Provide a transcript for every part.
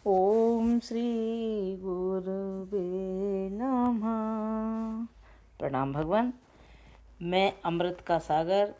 ओम श्री गुरुवे नमः। प्रणाम भगवान। मैं अमृत का सागर,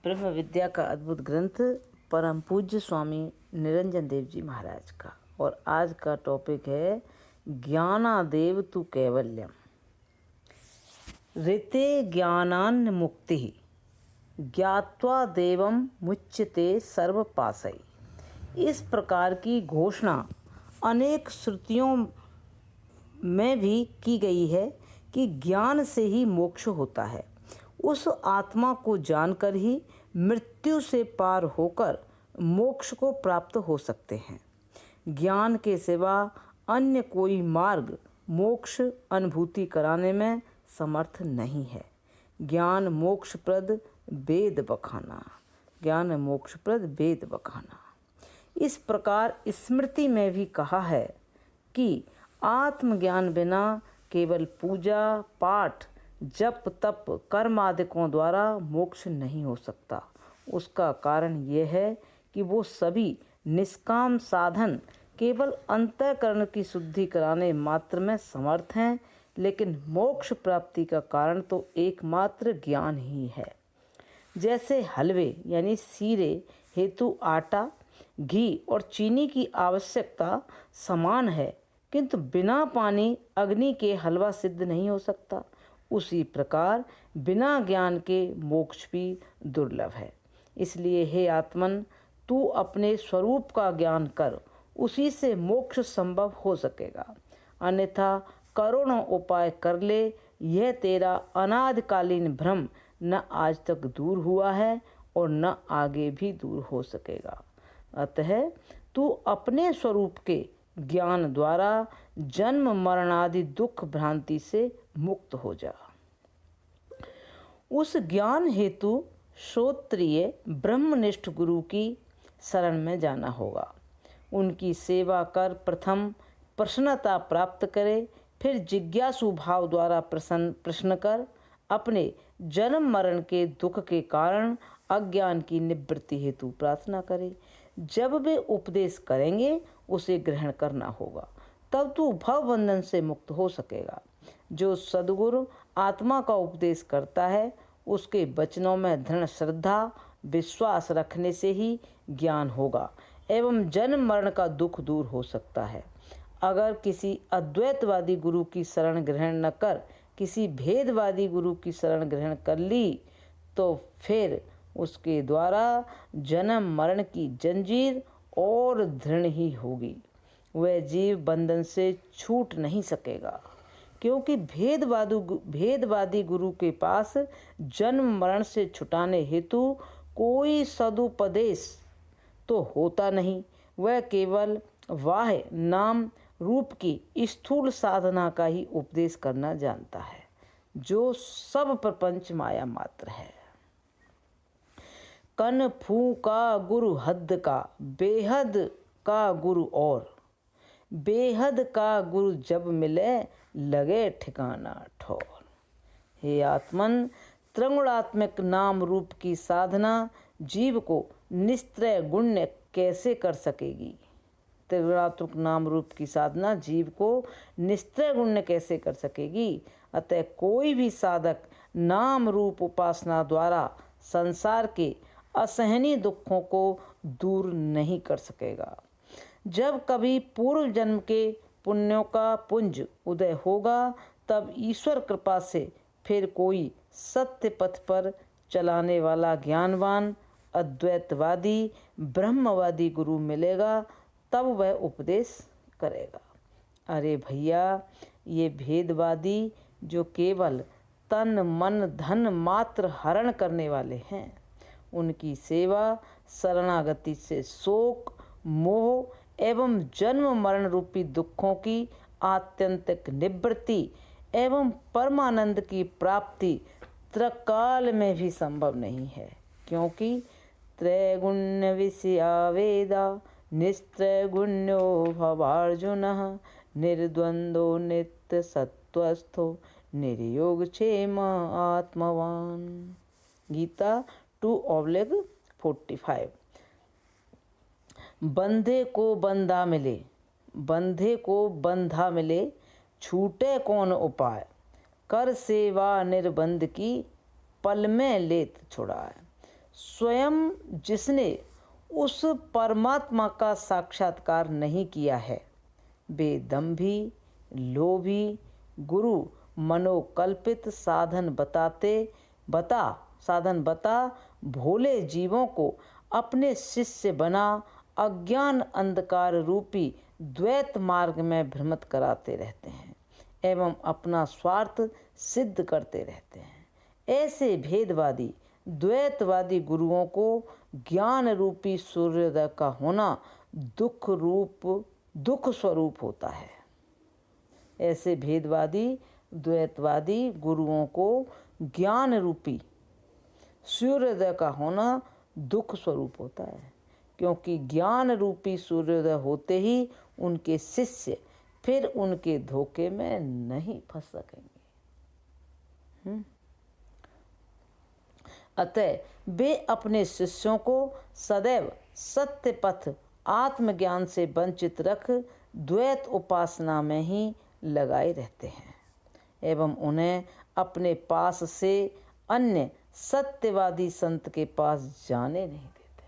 ब्रह्म विद्या का अद्भुत ग्रंथ, परम पूज्य स्वामी निरंजन देव जी महाराज का। और आज का टॉपिक है ज्ञानादेव तु कैवल्यम। ऋते ज्ञानान्न मुक्ति ज्ञात्वा देवम मुच्यते सर्व पासई। इस प्रकार की घोषणा अनेक श्रुतियों में भी की गई है कि ज्ञान से ही मोक्ष होता है। उस आत्मा को जानकर ही मृत्यु से पार होकर मोक्ष को प्राप्त हो सकते हैं। ज्ञान के सिवा अन्य कोई मार्ग मोक्ष अनुभूति कराने में समर्थ नहीं है। ज्ञान मोक्षप्रद वेद बखाना, ज्ञान मोक्षप्रद वेद बखाना। इस प्रकार स्मृति में भी कहा है कि आत्मज्ञान बिना केवल पूजा पाठ जप तप कर्म आदिकों द्वारा मोक्ष नहीं हो सकता। उसका कारण यह है कि वो सभी निष्काम साधन केवल अंतःकरण की शुद्धि कराने मात्र में समर्थ हैं, लेकिन मोक्ष प्राप्ति का कारण तो एकमात्र ज्ञान ही है। जैसे हलवे यानी सीरे हेतु आटा, घी और चीनी की आवश्यकता समान है, किंतु बिना पानी अग्नि के हलवा सिद्ध नहीं हो सकता। उसी प्रकार बिना ज्ञान के मोक्ष भी दुर्लभ है। इसलिए हे आत्मन, तू अपने स्वरूप का ज्ञान कर, उसी से मोक्ष संभव हो सकेगा। अन्यथा करोड़ों उपाय कर ले, यह तेरा अनादिकालीन भ्रम न आज तक दूर हुआ है और न आगे भी दूर हो सकेगा। अतः तू अपने स्वरूप के ज्ञान द्वारा जन्म मरण आदि दुख भ्रांति से मुक्त हो जा। उस ज्ञान हेतु श्रोत्रिय ब्रह्मनिष्ठ गुरु की शरण में जाना होगा। उनकी सेवा कर प्रथम प्रसन्नता प्राप्त करे, फिर जिज्ञासु भाव द्वारा प्रश्न कर अपने जन्म मरण के दुख के कारण अज्ञान की निवृत्ति हेतु प्रार्थना करे। जब वे उपदेश करेंगे उसे ग्रहण करना होगा, तब तू भव बंधन से मुक्त हो सकेगा। जो सद्गुरु आत्मा का उपदेश करता है, उसके वचनों में दृढ़ श्रद्धा विश्वास रखने से ही ज्ञान होगा एवं जन्म मरण का दुख दूर हो सकता है। अगर किसी अद्वैतवादी गुरु की शरण ग्रहण न कर किसी भेदवादी गुरु की शरण ग्रहण कर ली, तो फिर उसके द्वारा जन्म मरण की जंजीर और दृढ़ ही होगी। वह जीव बंधन से छूट नहीं सकेगा, क्योंकि भेदवादी गुरु के पास जन्म मरण से छुटाने हेतु कोई सदुपदेश तो होता नहीं। वह केवल वाह नाम रूप की स्थूल साधना का ही उपदेश करना जानता है, जो सब प्रपंच माया मात्र है। कन फू का गुरु हद का, बेहद का गुरु और, बेहद का गुरु जब मिले लगे ठिकाना ठोर। हे आत्मन, त्रिगुणात्मक नाम रूप की साधना जीव को निस्त्रय गुण्य कैसे कर सकेगी? त्रिगुणात्मक नाम रूप की साधना जीव को निस्त्रय गुण्य कैसे कर सकेगी? अतः कोई भी साधक नाम रूप उपासना द्वारा संसार के असहनीय दुखों को दूर नहीं कर सकेगा। जब कभी पूर्व जन्म के पुण्यों का पुंज उदय होगा, तब ईश्वर कृपा से फिर कोई सत्य पथ पर चलाने वाला ज्ञानवान अद्वैतवादी ब्रह्मवादी गुरु मिलेगा, तब वह उपदेश करेगा। अरे भैया, ये भेदवादी जो केवल तन मन धन मात्र हरण करने वाले हैं, उनकी सेवा शरणागति से शोक मोह एवं जन्म मरण रूपी दुखों की आत्यंतिक निवृत्ति एवं परमानंद की प्राप्ति त्रिकाल में भी संभव नहीं है, क्योंकि त्रैगुण्य विषया वेदा निस्त्रैगुण्यो भवार्जुनः निर्द्वंद्वो नित्य सत्वस्थो निर्योगक्षेम आत्मवान। गीता 2:45। बंधे को बंधा मिले, बंधे को बंधा मिले, छूटे कौन उपाय, कर सेवा निर्बंध की, पल में लेत छुड़ाए। स्वयं जिसने उस परमात्मा का साक्षात्कार नहीं किया है, वे दंभी, लोभी गुरु मनोकल्पित साधन बता भोले जीवों को अपने शिष्य बना अज्ञान अंधकार रूपी द्वैत मार्ग में भ्रमित कराते रहते हैं एवं अपना स्वार्थ सिद्ध करते रहते हैं। ऐसे भेदवादी द्वैतवादी गुरुओं को ज्ञान रूपी सूर्योदय का होना दुख स्वरूप होता है। ऐसे भेदवादी द्वैतवादी गुरुओं को ज्ञान रूपी सूर्योदय का होना दुख स्वरूप होता है, क्योंकि ज्ञान रूपी सूर्योदय होते ही उनके शिष्य फिर उनके धोखे में नहीं फंस सकेंगे। अतः वे अपने शिष्यों को सदैव सत्य पथ आत्मज्ञान से वंचित रख द्वैत उपासना में ही लगाए रहते हैं एवं उन्हें अपने पास से अन्य सत्यवादी संत के पास जाने नहीं देते।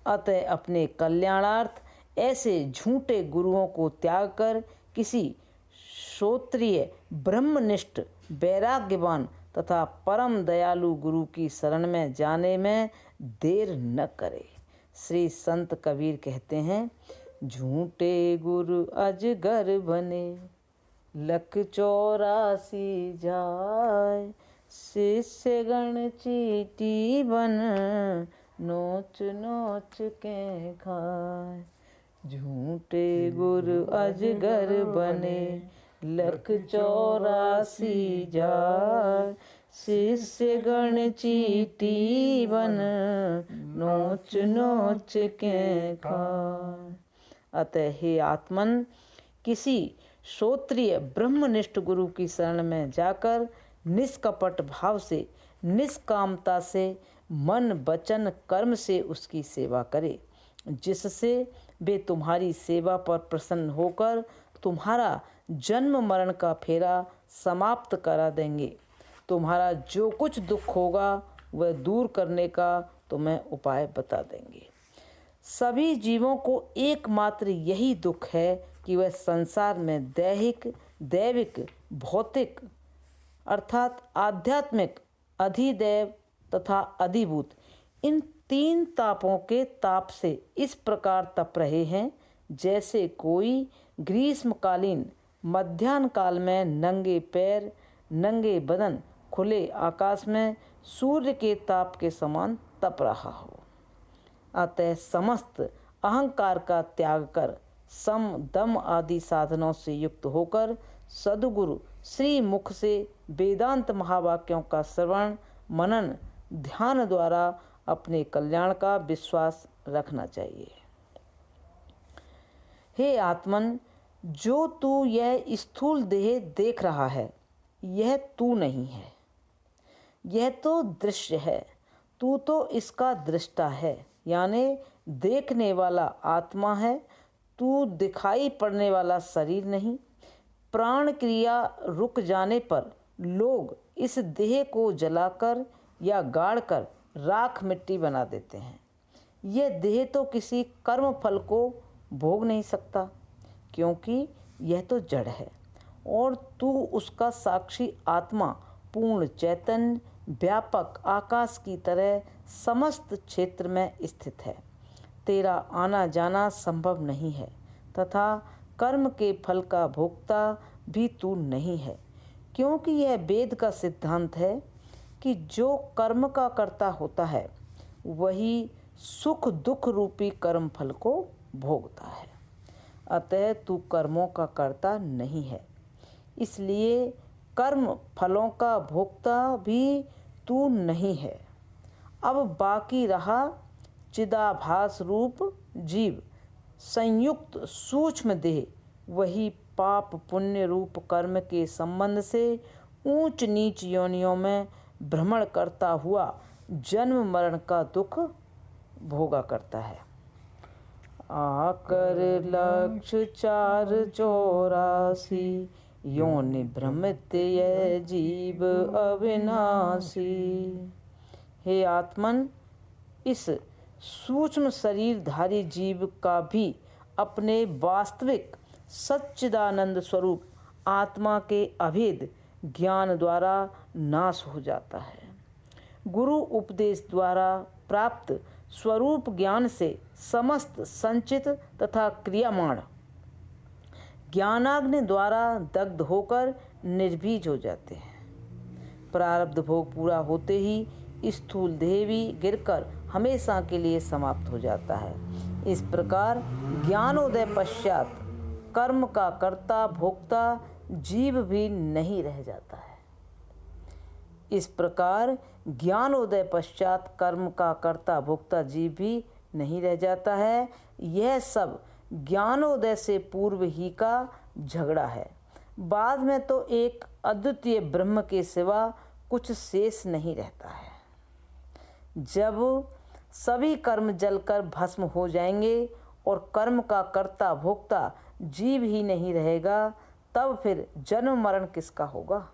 अतः अपने कल्याणार्थ ऐसे झूठे गुरुओं को त्याग कर किसी श्रोत्रिय ब्रह्मनिष्ठ वैराग्यवान तथा परम दयालु गुरु की शरण में जाने में देर न करे। श्री संत कबीर कहते हैं, झूठे गुरु अजगर बने, 184 जाय, शिष्य गण चीटी बन, नोच नोच के खाए। झूठे गुरु अजगर बने, 184 जाय, शिष्य गण चीटी बन, नोच नोच के खाए। अतः हे आत्मन, किसी श्रोत्रिय ब्रह्मनिष्ठ गुरु की शरण में जाकर निष्कपट भाव से, निष्कामता से, मन वचन कर्म से उसकी सेवा करे, जिससे वे तुम्हारी सेवा पर प्रसन्न होकर तुम्हारा जन्म मरण का फेरा समाप्त करा देंगे। तुम्हारा जो कुछ दुख होगा वह दूर करने का तुम्हें उपाय बता देंगे। सभी जीवों को एकमात्र यही दुख है कि वह संसार में दैविक, भौतिक अर्थात आध्यात्मिक, अधिदैव तथा अधिभूत, इन 3 तापों के ताप से इस प्रकार तप रहे हैं जैसे कोई ग्रीष्मकालीन मध्याह्न काल में नंगे पैर, नंगे बदन, खुले आकाश में सूर्य के ताप के समान तप रहा हो। अतः समस्त अहंकार का त्याग कर सम दम आदि साधनों से युक्त होकर सद्गुरु श्री मुख से वेदांत महावाक्यों का श्रवण मनन ध्यान द्वारा अपने कल्याण का विश्वास रखना चाहिए। हे आत्मन, जो तू यह स्थूल देह देख रहा है, यह तू नहीं है, यह तो दृश्य है। तू तो इसका दृष्टा है, यानी देखने वाला आत्मा है। तू दिखाई पड़ने वाला शरीर नहीं। प्राण क्रिया रुक जाने पर लोग इस देह को जलाकर या गाड़कर राख मिट्टी बना देते हैं। यह देह तो किसी कर्म फल को भोग नहीं सकता, क्योंकि यह तो जड़ है और तू उसका साक्षी आत्मा पूर्ण चैतन्य व्यापक आकाश की तरह समस्त क्षेत्र में स्थित है। तेरा आना जाना संभव नहीं है तथा कर्म के फल का भोक्ता भी तू नहीं है, क्योंकि यह वेद का सिद्धांत है कि जो कर्म का कर्ता होता है वही सुख दुख रूपी कर्म फल को भोगता है। अतः तू कर्मों का कर्ता नहीं है, इसलिए कर्म फलों का भोक्ता भी तू नहीं है। अब बाकी रहा चिदाभास रूप जीव संयुक्त सूक्ष्म देह, वही पाप पुण्य रूप कर्म के संबंध से ऊंच नीच योनियों में भ्रमण करता हुआ जन्म मरण का दुख भोगा करता है। आकर लक्ष्य 484 योनि भ्रमित यह जीव अविनाशी। हे आत्मन, इस सूक्ष्म शरीरधारी जीव का भी अपने वास्तविक सच्चिदानंद स्वरूप आत्मा के अभेद ज्ञान द्वारा नाश हो जाता है। गुरु उपदेश द्वारा प्राप्त स्वरूप ज्ञान से समस्त संचित तथा क्रियामाण ज्ञानाग्नि द्वारा दग्ध होकर निर्बीज हो जाते हैं। प्रारब्ध भोग पूरा होते ही स्थूल देह भी गिरकर हमेशा के लिए समाप्त हो जाता है। इस प्रकार ज्ञानोदय पश्चात कर्म का कर्ता भोक्ता जीव भी नहीं रह जाता है। इस प्रकार ज्ञानोदय पश्चात कर्म का कर्ता भोक्ता जीव भी नहीं रह जाता है। यह सब ज्ञानोदय से पूर्व ही का झगड़ा है। बाद में तो एक अद्वितीय ब्रह्म के सिवा कुछ शेष नहीं रहता है। जब सभी कर्म जलकर भस्म हो जाएंगे और कर्म का कर्ता भोक्ता जीव ही नहीं रहेगा, तब फिर जन्म मरण किसका होगा।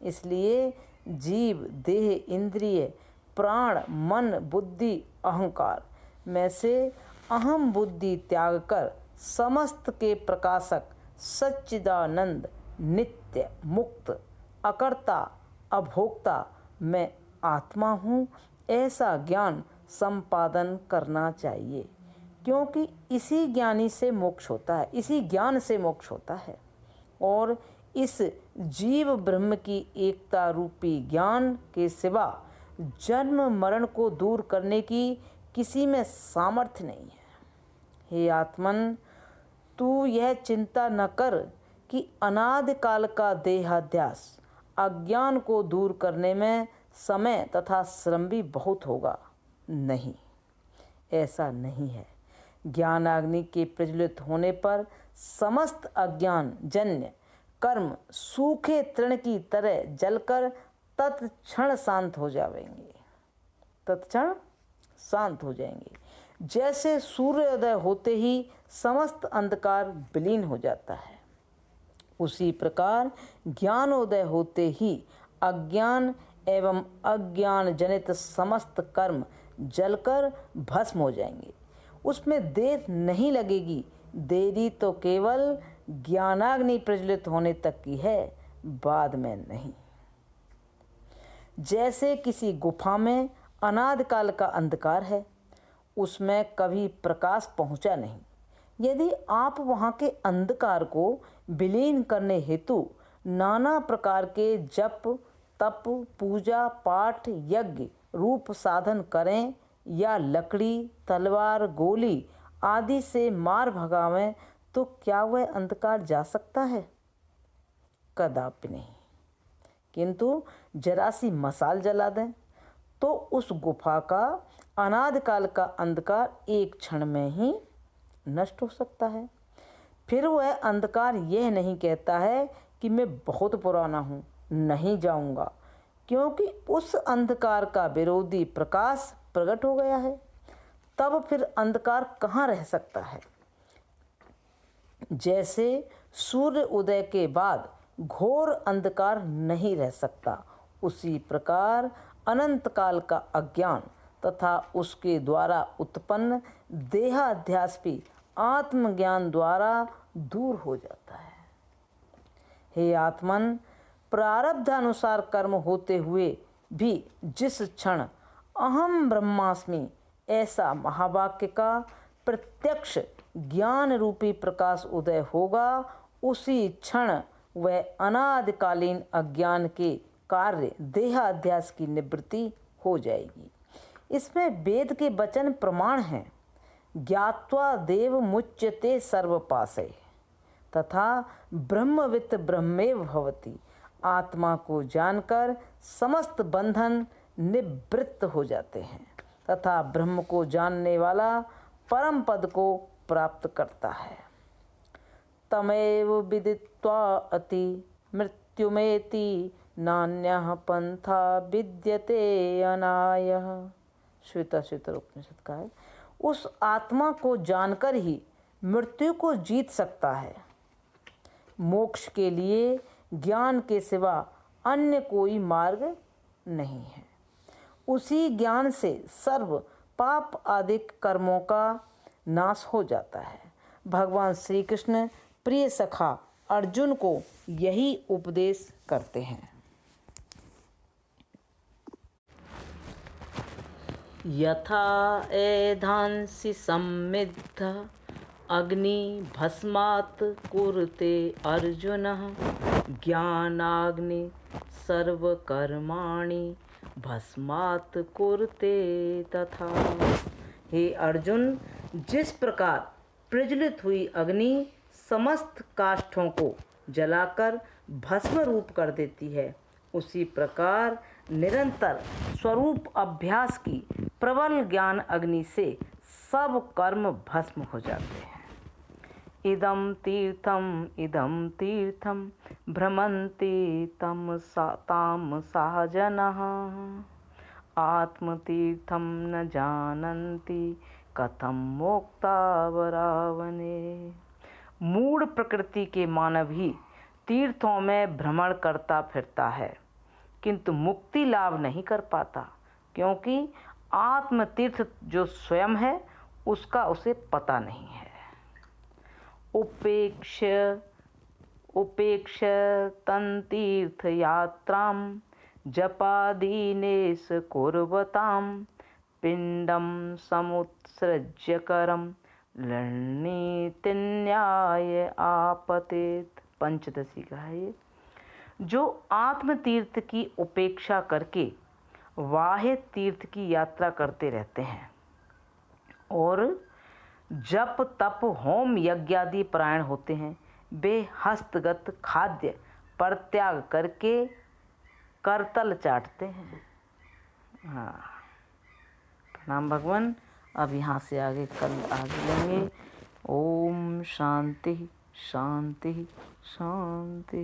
इसलिए जीव देह इंद्रिय प्राण मन बुद्धि अहंकार में से अहम बुद्धि त्याग कर समस्त के प्रकाशक सच्चिदानंद नित्य मुक्त अकर्ता अभोक्ता मैं आत्मा हूँ, ऐसा ज्ञान संपादन करना चाहिए। क्योंकि इसी ज्ञानी से मोक्ष होता है, इसी ज्ञान से मोक्ष होता है। और इस जीव ब्रह्म की एकता रूपी ज्ञान के सिवा जन्म मरण को दूर करने की किसी में सामर्थ्य नहीं है। हे आत्मन, तू यह चिंता न कर कि अनादि काल का देहाध्यास अज्ञान को दूर करने में समय तथा श्रम भी बहुत होगा। नहीं, ऐसा नहीं है। ज्ञानाग्नि के प्रज्वलित होने पर समस्त अज्ञान जन्य कर्म सूखे तृण की तरह जलकर तत्क्षण शांत हो जाएंगे, तत्क्षण शांत हो जाएंगे। जैसे सूर्योदय होते ही समस्त अंधकार विलीन हो जाता है, उसी प्रकार ज्ञानोदय होते ही अज्ञान एवं अज्ञान जनित समस्त कर्म जलकर भस्म हो जाएंगे। उसमें देर नहीं लगेगी। देरी तो केवल ज्ञानाग्नि प्रज्वलित होने तक की है, बाद में नहीं। जैसे किसी गुफा में अनादिकाल का अंधकार है, उसमें कभी प्रकाश पहुंचा नहीं। यदि आप वहां के अंधकार को विलीन करने हेतु नाना प्रकार के जप तप पूजा पाठ यज्ञ रूप साधन करें या लकड़ी तलवार गोली आदि से मार भगावें, तो क्या वह अंधकार जा सकता है? कदापि नहीं। किंतु जरा सी मसाल जला दें तो उस गुफा का अनादिकाल का अंधकार एक क्षण में ही नष्ट हो सकता है। फिर वह अंधकार यह नहीं कहता है कि मैं बहुत पुराना हूँ, नहीं जाऊँगा, क्योंकि उस अंधकार का विरोधी प्रकाश प्रकट हो गया है। तब फिर अंधकार कहाँ रह सकता है? जैसे सूर्य उदय के बाद घोर अंधकार नहीं रह सकता, उसी प्रकार अनंत काल का अज्ञान तथा उसके द्वारा उत्पन्न देहाध्यास भी आत्मज्ञान द्वारा दूर हो जाता है। हे आत्मन, प्रारब्धानुसार कर्म होते हुए भी जिस क्षण अहम ब्रह्मास्मि ऐसा महावाक्य का प्रत्यक्ष ज्ञान रूपी प्रकाश उदय होगा, उसी क्षण वह अनादिकालीन अज्ञान के कार्य देहाध्यास की निवृत्ति हो जाएगी। इसमें वेद के वचन प्रमाण हैं। ज्ञात्वा देव मुच्यते सर्वपाशै तथा ब्रह्मवित् ब्रह्मेव भवति। आत्मा को जानकर समस्त बंधन निवृत्त हो जाते हैं तथा ब्रह्म को जानने वाला परम पद को प्राप्त करता है। तमेव विदित्वा अति मृत्युमेति नान्यः पंथा विद्यते अनायः। श्वेताश्वतर उपनिषद का है, उस आत्मा को जानकर ही मृत्यु को जीत सकता है। मोक्ष के लिए ज्ञान के सिवा अन्य कोई मार्ग नहीं है। उसी ज्ञान से सर्व पाप आदि कर्मों का नाश हो जाता है। भगवान श्री कृष्ण प्रिय सखा अर्जुन को यही उपदेश करते हैं। यथा एधांसि सम्मिद्ध अग्नि भस्मात् कुरुते अर्जुनः ज्ञानाग्नि सर्वकर्माणि भस्मात् कुरुते तथा। हे अर्जुन, जिस प्रकार प्रज्वलित हुई अग्नि समस्त काष्ठों को जलाकर भस्म रूप कर देती है, उसी प्रकार निरंतर स्वरूप अभ्यास की प्रबल ज्ञान अग्नि से सब कर्म भस्म हो जाते हैं। इदं तीर्थम भ्रमन्ति ताम सहजनः आत्मतीर्थम न जानन्ति कथम मोक्ता वरावने। मूढ़ प्रकृति के मानव ही तीर्थों में भ्रमण करता फिरता है, किंतु मुक्ति लाभ नहीं कर पाता, क्योंकि आत्म तीर्थ जो स्वयं है उसका उसे पता नहीं है। उपेक्ष तन तीर्थ यात्राम जपादीनेश कुर्वताम पिंडम समुत्सृज्य करम लण्णीतिन्याय आपतेत। पंचदशी का है ये। जो आत्म तीर्थ की उपेक्षा करके बाह्य तीर्थ की यात्रा करते रहते हैं और जप तप होम यज्ञादि परायण होते हैं, वे हस्तगत खाद्य परित्याग करके करतल चाटते हैं। हाँ, प्रणाम भगवान। अब यहाँ से आगे कल आगे लेंगे। ओम शांति शांति शांति।